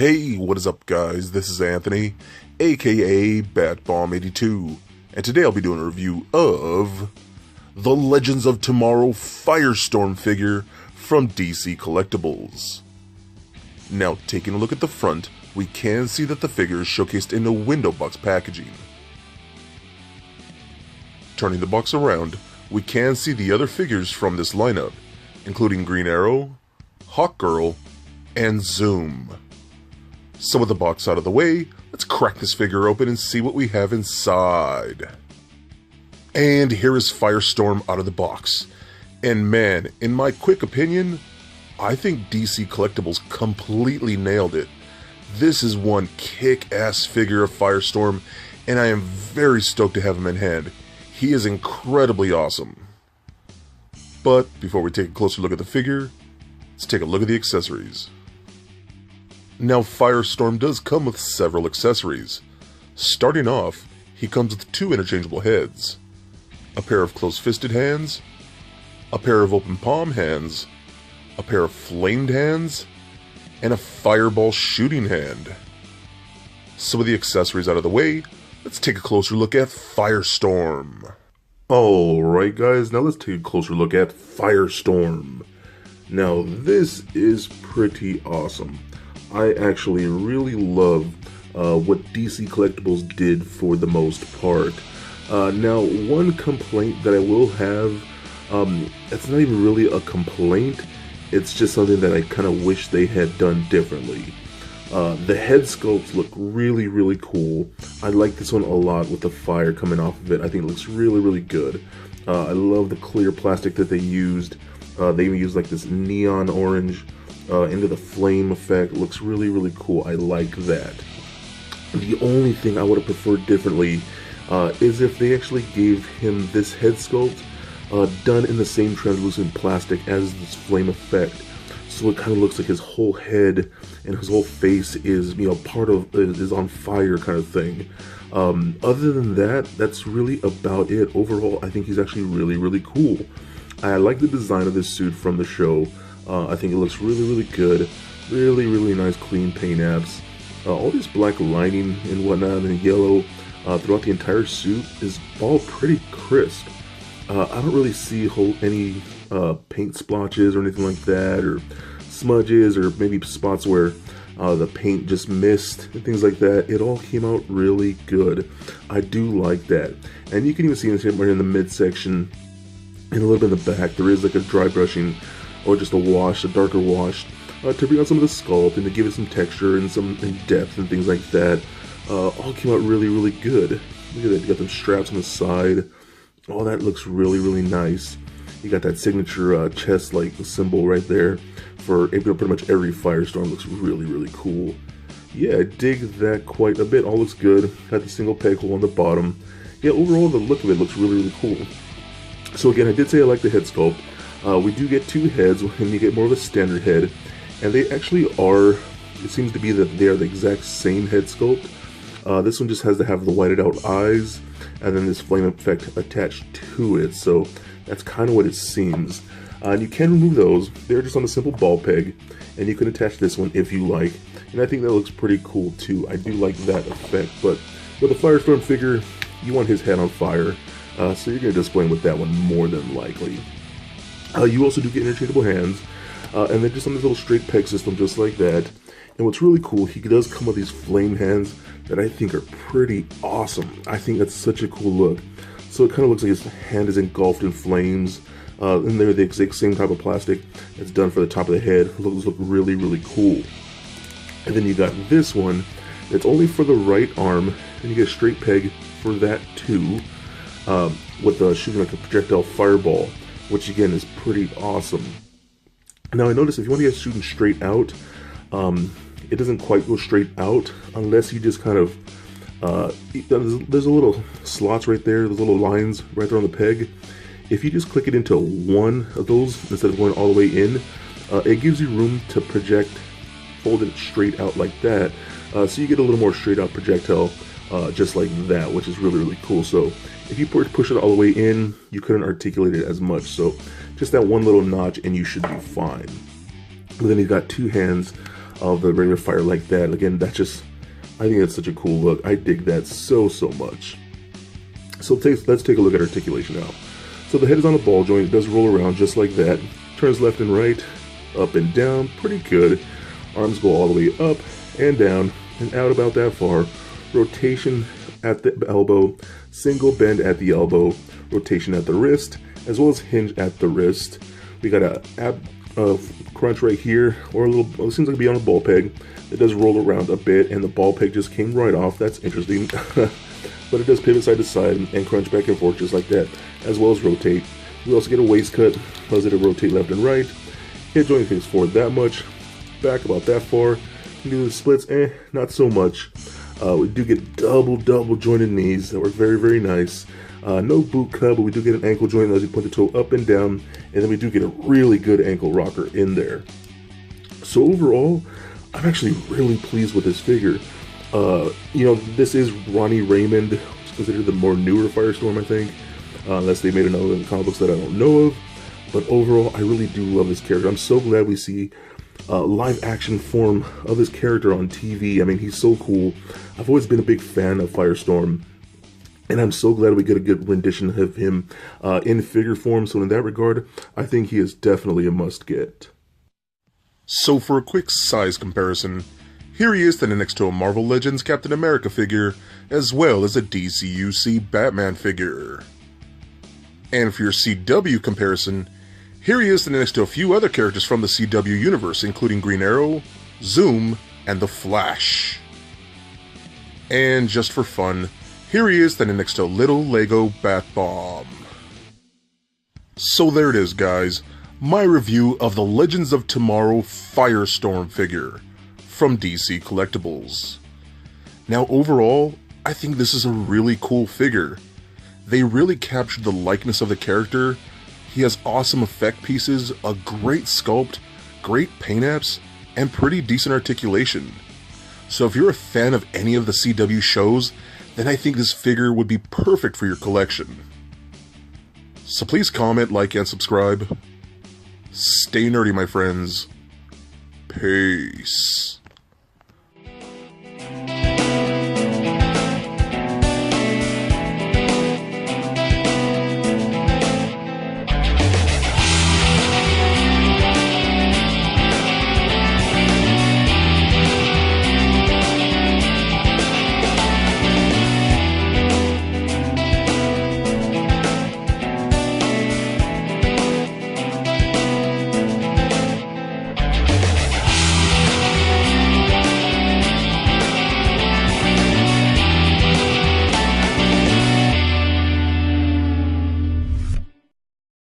Hey, what is up guys? This is Anthony, aka BatBomb82, and today I'll be doing a review of the Legends of Tomorrow Firestorm figure from DC Collectibles. Now, taking a look at the front, we can see that the figure is showcased in the window box packaging. Turning the box around, we can see the other figures from this lineup, including Green Arrow, Hawkgirl, and Zoom. So with the box out of the way, let's crack this figure open and see what we have inside. And here is Firestorm out of the box. And man, in my quick opinion, I think DC Collectibles completely nailed it. This is one kick-ass figure of Firestorm, and I am very stoked to have him in hand. He is incredibly awesome. But before we take a closer look at the figure, let's take a look at the accessories. Now, Firestorm does come with several accessories. Starting off, he comes with two interchangeable heads, a pair of close-fisted hands, a pair of open palm hands, a pair of flamed hands, and a fireball shooting hand. So with the accessories out of the way, let's take a closer look at Firestorm. Alright guys, now let's take a closer look at Firestorm. Now this is pretty awesome. I actually really love what DC Collectibles did for the most part. Now, one complaint that I will have, it's not even really a complaint, it's just something that I kind of wish they had done differently. The head sculpts look really, really cool. I like this one a lot with the fire coming off of it. I think it looks really, really good. I love the clear plastic that they used. They even used like this neon orange into the flame effect. It looks really, really cool. I like that. The only thing I would have preferred differently is if they actually gave him this head sculpt done in the same translucent plastic as this flame effect. So it kind of looks like his whole head and his whole face is, you know, part of is on fire kind of thing. Other than that, that's really about it. Overall, I think he's actually really, really cool. I like the design of this suit from the show. I think it looks really, really good. Really, really nice clean paint apps. All this black lining and whatnot and yellow throughout the entire suit is all pretty crisp. I don't really see any paint splotches or anything like that, or smudges, or maybe spots where the paint just missed and things like that. It all came out really good. I do like that. And you can even see this right in the midsection and a little bit in the back. There is like a dry brushing or just a wash, a darker wash, to bring out some of the sculpt and to give it some texture and some depth and things like that. All came out really, really good. Look at that, you got them straps on the side. All that looks really, really nice. You got that signature chest-like symbol right there for pretty much every Firestorm. Looks really, really cool. Yeah, I dig that quite a bit. All looks good. Got the single peg hole on the bottom. Yeah, overall the look of it looks really, really cool. So again, I did say I like the head sculpt. We do get two heads, and you get more of a standard head, and they actually are, it seems to be that they are the exact same head sculpt. This one just has to have the whited out eyes, and then this flame effect attached to it, so that's kind of what it seems. And you can remove those. They're just on a simple ball peg, and you can attach this one if you like, and I think that looks pretty cool too. I do like that effect, but with the Firestorm figure, you want his head on fire, so you're going to display him with that one more than likely. You also do get interchangeable hands, and they're just on this little straight peg system just like that. And what's really cool, he does come with these flame hands that I think are pretty awesome. I think that's such a cool look. So it kind of looks like his hand is engulfed in flames, and they're the exact same type of plastic that's done for the top of the head. Those look really, really cool. And then you got this one that's only for the right arm, and you get a straight peg for that too, with shooting like a projectile fireball, which again is pretty awesome. Now I noticed if you want to get shooting straight out, it doesn't quite go straight out unless you just kind of, there's a little slots right there, those little lines right there on the peg. If you just click it into one of those instead of going all the way in, it gives you room to project, fold it straight out like that, so you get a little more straight out projectile just like that, which is really, really cool. So if you push it all the way in, you couldn't articulate it as much, so just that one little notch and you should be fine. But then you've got two hands of the ring of fire like that. Again, I think that's such a cool look. I dig that so much. So let's take a look at articulation now. So the head is on a ball joint. It does roll around just like that. Turns left and right, up and down, pretty good. Arms go all the way up and down and out about that far. Rotation at the elbow, single bend at the elbow, rotation at the wrist, as well as hinge at the wrist. We got a ab crunch right here, or a little, well, it seems like it'd be on a ball peg. It does roll around a bit, and the ball peg just came right off. That's interesting. But it does pivot side to side and crunch back and forth just like that, as well as rotate. We also get a waist cut, allows it to rotate left and right. Hip joint face forward that much, back about that far. We do the splits, not so much. We do get double jointed knees that were very nice. No boot cut, but we do get an ankle joint as you point the toe up and down, and then we do get a really good ankle rocker in there. So overall, I'm actually really pleased with this figure. You know, this is Ronnie Raymond, which is considered the more newer Firestorm, I think, unless they made another in the comic books that I don't know of. But overall, I really do love this character. I'm so glad we see live action form of this character on TV. I mean, he's so cool. I've always been a big fan of Firestorm, and I'm so glad we get a good rendition of him in figure form. So in that regard, I think he is definitely a must-get. So for a quick size comparison, here he is standing next to a Marvel Legends Captain America figure, as well as a DCUC Batman figure. And for your CW comparison, here he is standing next to a few other characters from the CW universe, including Green Arrow, Zoom, and The Flash. And just for fun, here he is standing next to a little Lego Bat Bomb. So there it is, guys. My review of the Legends of Tomorrow Firestorm figure from DC Collectibles. Now overall, I think this is a really cool figure. They really captured the likeness of the character. He has awesome effect pieces, a great sculpt, great paint apps, and pretty decent articulation. So if you're a fan of any of the CW shows, then I think this figure would be perfect for your collection. So please comment, like, and subscribe. Stay nerdy, my friends. Peace.